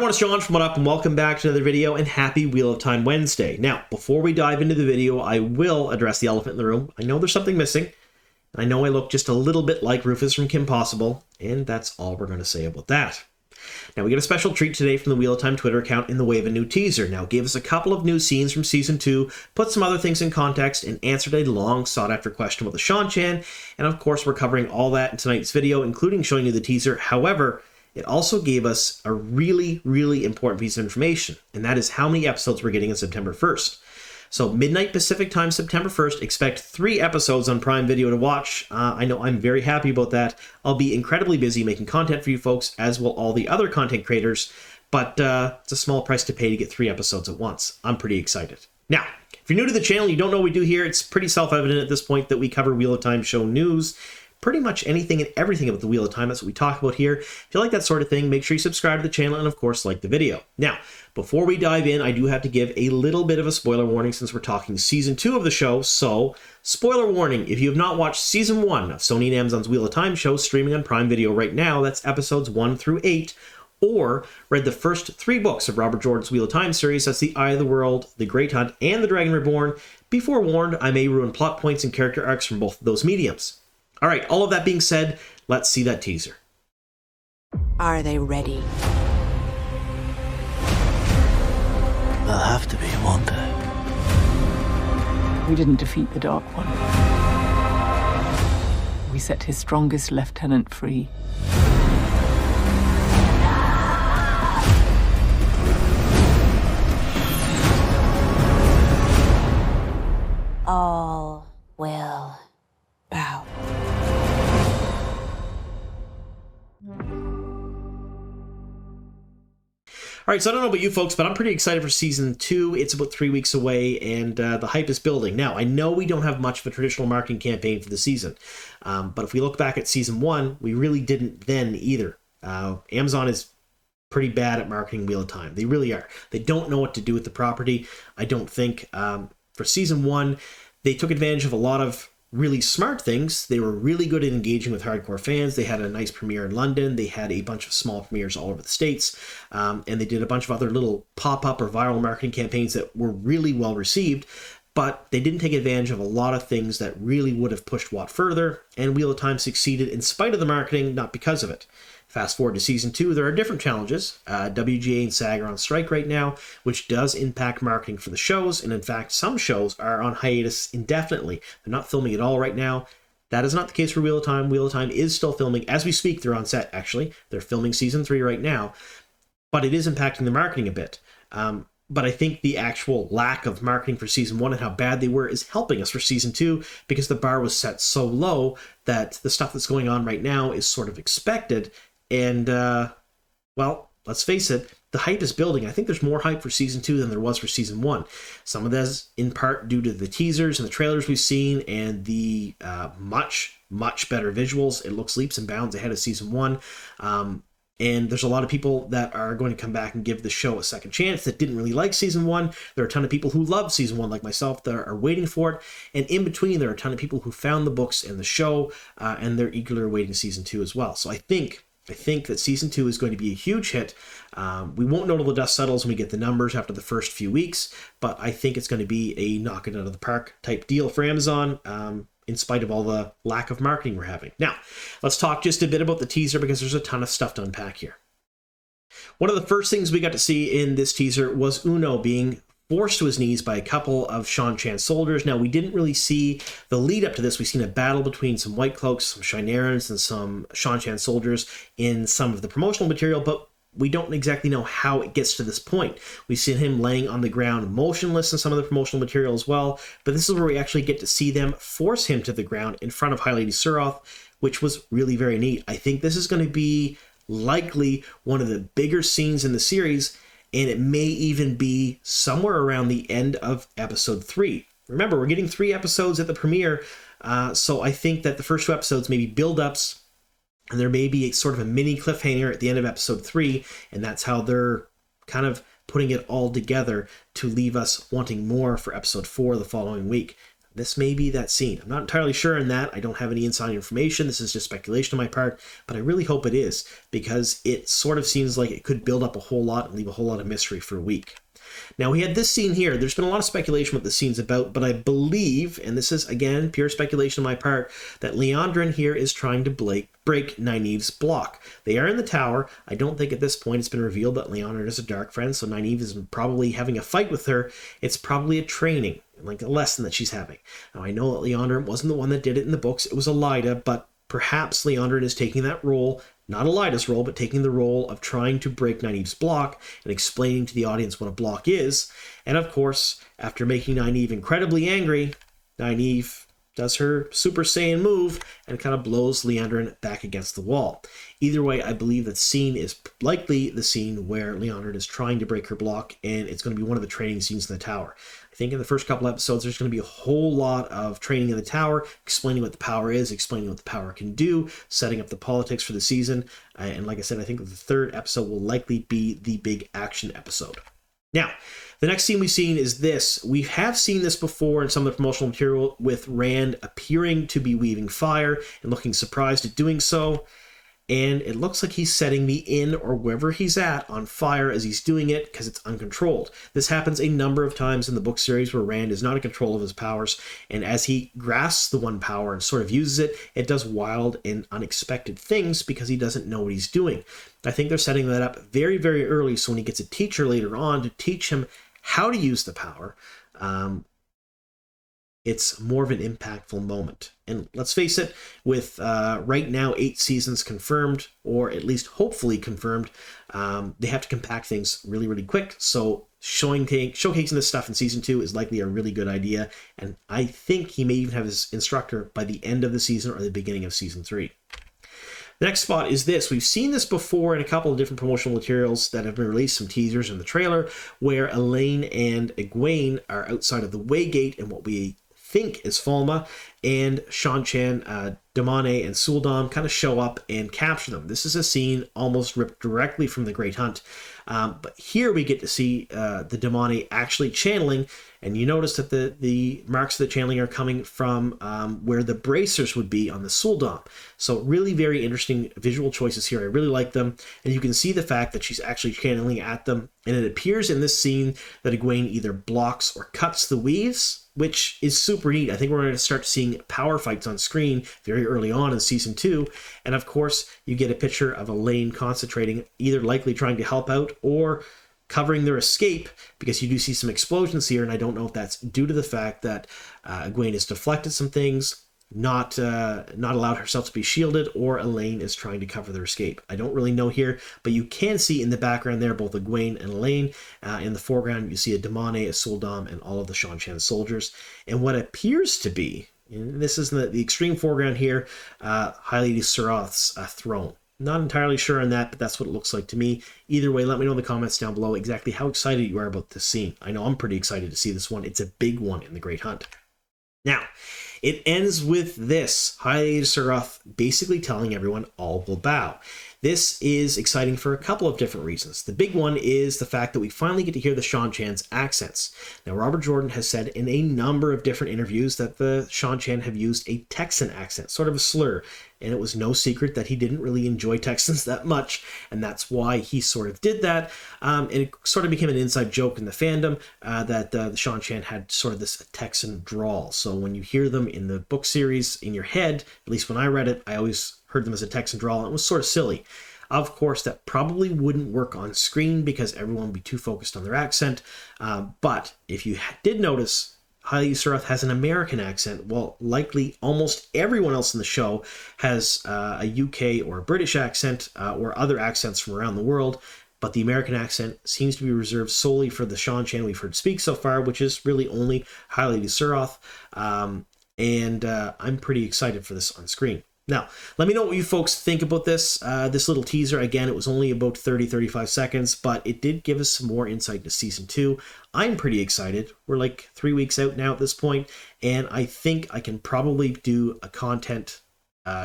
Hi everyone, it's John from What Up, and welcome back to another video, and happy Wheel of Time Wednesday. Now, before we dive into the video, I will address the elephant in the room. I know there's something missing. I know I look just a little bit like Rufus from Kim Possible, and that's all we're going to say about that. Now, we get a special treat today from the Wheel of Time Twitter account in the way of a new teaser. Now, gave us a couple of new scenes from Season 2, put some other things in context, and answered a long sought-after question about the Sean-Chan, and of course, we're covering all that in tonight's video, including showing you the teaser. However, it also gave us a really, really important piece of information, and that is how many episodes we're getting on September 1st. So midnight Pacific time, September 1st, expect 3 episodes on Prime Video to watch. I know I'm very happy about that. I'll be incredibly busy making content for you folks, as will all the other content creators, but it's a small price to pay to get 3 episodes at once. I'm pretty excited. Now, if you're new to the channel, you don't know what we do here, it's pretty self-evident at this point that we cover Wheel of Time show news, pretty much anything and everything about the Wheel of Time. That's what we talk about here. If you like that sort of thing, make sure you subscribe to the channel and, of course, like the video. Now, before we dive in, I do have to give a little bit of a spoiler warning since we're talking Season 2 of the show. So, spoiler warning, if you have not watched Season 1 of Sony and Amazon's Wheel of Time show streaming on Prime Video right now, that's episodes 1 through 8, or read the first 3 books of Robert Jordan's Wheel of Time series, that's The Eye of the World, The Great Hunt, and The Dragon Reborn, be forewarned, I may ruin plot points and character arcs from both of those mediums. All right, all of that being said, let's see that teaser. Are they ready? They'll have to be, won't they? We didn't defeat the Dark One. We set his strongest lieutenant free. All will bow. All right, so I don't know about you folks, but I'm pretty excited for Season 2. It's about 3 weeks away, and the hype is building. Now, I know we don't have much of a traditional marketing campaign for the season, but if we look back at Season 1, we really didn't then either. Amazon is pretty bad at marketing Wheel of Time. They really are. They don't know what to do with the property, I don't think. For Season 1, they took advantage of a lot of really smart things. They were really good at engaging with hardcore fans. They had a nice premiere in London. They had a bunch of small premieres all over the States. And they did a bunch of other little pop-up or viral marketing campaigns that were really well received. But they didn't take advantage of a lot of things that really would have pushed WOT further. And Wheel of Time succeeded in spite of the marketing, not because of it. Fast forward to Season 2, there are different challenges. WGA and SAG are on strike right now, which does impact marketing for the shows, and in fact, some shows are on hiatus indefinitely. They're not filming at all right now. That is not the case for Wheel of Time. Wheel of Time is still filming. As we speak, they're on set, actually. They're filming Season 3 right now, but it is impacting the marketing a bit. But I think the actual lack of marketing for Season 1 and how bad they were is helping us for Season 2 because the bar was set so low that the stuff that's going on right now is sort of expected. And, well, let's face it, the hype is building. I think there's more hype for Season 2 than there was for Season 1. Some of that is in part due to the teasers and the trailers we've seen and the much, much better visuals. It looks leaps and bounds ahead of Season 1. And there's a lot of people that are going to come back and give the show a second chance that didn't really like Season 1. There are a ton of people who love Season 1, like myself, that are waiting for it. And in between, there are a ton of people who found the books and the show, and they're eagerly awaiting Season 2 as well. So I think that Season 2 is going to be a huge hit. We won't know till the dust settles when we get the numbers after the first few weeks, but I think it's going to be a knock it out of the park type deal for Amazon, in spite of all the lack of marketing we're having. Now, let's talk just a bit about the teaser because there's a ton of stuff to unpack here. One of the first things we got to see in this teaser was Uno being forced to his knees by a couple of Sean-Chan soldiers. Now, we didn't really see the lead up to this. We've seen a battle between some White Cloaks, some Shinerans, and some Sean-Chan soldiers in some of the promotional material, but we don't exactly know how it gets to this point. We've seen him laying on the ground motionless in some of the promotional material as well, but this is where we actually get to see them force him to the ground in front of High Lady Suroth, which was really very neat. I think this is going to be likely one of the bigger scenes in the series, and it may even be somewhere around the end of episode 3. Remember, we're getting 3 episodes at the premiere, so I think that the first 2 episodes may be build-ups, and there may be a sort of a mini cliffhanger at the end of episode 3, and that's how they're kind of putting it all together to leave us wanting more for episode 4 the following week. this may be that scene. I'm not entirely sure on that. I don't have any inside information. This is just speculation on my part, but I really hope it is, because it sort of seems like it could build up a whole lot and leave a whole lot of mystery for a week. Now, we had this scene here. There's been a lot of speculation what the scene's about, but I believe, and this is, again, pure speculation on my part, that Liandrin here is trying to break Nynaeve's block. They are in the tower. I don't think at this point it's been revealed that Liandrin is a dark friend, so Nynaeve is probably having a fight with her. It's probably a training, like a lesson that she's having. Now, I know that Liandrin wasn't the one that did it in the books. It was Elida, but perhaps Liandrin is taking that role, not Elida's role, but taking the role of trying to break Nynaeve's block and explaining to the audience what a block is. And of course, after making Nynaeve incredibly angry, Nynaeve does her Super Saiyan move and kind of blows Liandrin back against the wall. Either way, I believe that scene is likely the scene where Liandrin is trying to break her block, and it's going to be one of the training scenes in the tower. I think in the first couple episodes, there's going to be a whole lot of training in the tower, explaining what the power is, explaining what the power can do, setting up the politics for the season. And like I said, I think the third episode will likely be the big action episode. Now, the next scene we've seen is this. We have seen this before in some of the promotional material, with Rand appearing to be weaving fire and looking surprised at doing so. And it looks like he's setting the inn, or wherever he's at, on fire as he's doing it, because it's uncontrolled. This happens a number of times in the book series where Rand is not in control of his powers, and as he grasps the one power and sort of uses it, it does wild and unexpected things because he doesn't know what he's doing. I think they're setting that up very, very early, so when he gets a teacher later on to teach him how to use the power, it's more of an impactful moment. And let's face it, with right now 8 seasons confirmed, or at least hopefully confirmed, they have to compact things really, really quick. So showcasing this stuff in season 2 is likely a really good idea. And I think he may even have his instructor by the end of the season or the beginning of season 3. The next spot is this. We've seen this before in a couple of different promotional materials that have been released, some teasers in the trailer, where Elaine and Egwene are outside of the Waygate in what we think is Falma, and Shan-Chan, Damane, and Suldam kind of show up and capture them. This is a scene almost ripped directly from The Great Hunt. But here we get to see the Damane actually channeling, and you notice that the marks of the channeling are coming from where the bracers would be on the Suldam. So really very interesting visual choices here. I really like them. And you can see the fact that she's actually channeling at them. And it appears in this scene that Egwene either blocks or cuts the weaves, which is super neat. I think we're going to start seeing power fights on screen very early on in season 2. And of course, you get a picture of Elaine concentrating, either likely trying to help out or covering their escape, because you do see some explosions here, and I don't know if that's due to the fact that Egwene has deflected some things, not allowed herself to be shielded, or Elaine is trying to cover their escape. I don't really know here, but you can see in the background there both Egwene and Elaine. In the foreground, you see a Damane, a Suldam, and all of the Shan-Chan soldiers. And what appears to be, and this is the extreme foreground here, High Lady Suroth's throne. Not entirely sure on that, but that's what it looks like to me. Either way, let me know in the comments down below exactly how excited you are about this scene. I know I'm pretty excited to see this one. It's a big one in The Great Hunt. Now, it ends with this. High Lady Suroth basically telling everyone all will bow. This is exciting for a couple of different reasons. The big one is the fact that we finally get to hear the Shan-Chan's accents. Now, Robert Jordan has said in a number of different interviews that the Shan-Chan have used a Texan accent, sort of a slur, and it was no secret that he didn't really enjoy Texans that much, and that's why he sort of did that. And it sort of became an inside joke in the fandom that the Shan-Chan had sort of this Texan drawl. So when you hear them in the book series in your head, at least when I read it, I always heard them as a Texan drawl, and it was sort of silly. Of course, that probably wouldn't work on screen because everyone would be too focused on their accent. But if you did notice, High Lady Suroth has an American accent. Well, likely almost everyone else in the show has a UK or a British accent or other accents from around the world. But the American accent seems to be reserved solely for the Shan-Chan we've heard speak so far, which is really only High Lady Suroth. And I'm pretty excited for this on screen. Now, let me know what you folks think about this. This little teaser, again, it was only about 30-35 seconds, but it did give us some more insight into Season 2. I'm pretty excited. We're like 3 weeks out now at this point, and I think I can probably do a content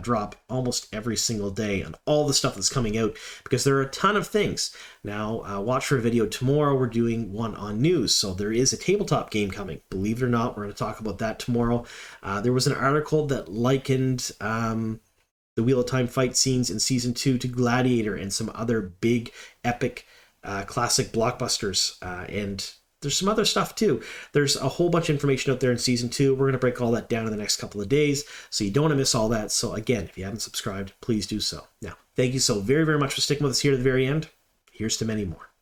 drop almost every single day on all the stuff that's coming out, because there are a ton of things. Now, watch for a video tomorrow. We're doing one on news. So there is a tabletop game coming. Believe it or not, we're going to talk about that tomorrow. There was an article that likened the Wheel of Time fight scenes in Season 2 to Gladiator and some other big, epic, classic blockbusters. And there's some other stuff too. There's a whole bunch of information out there in Season 2. We're going to break all that down in the next couple of days, so you don't want to miss all that. So again, if you haven't subscribed, please do so. Now, thank you so very, very much for sticking with us here to the very end. Here's to many more.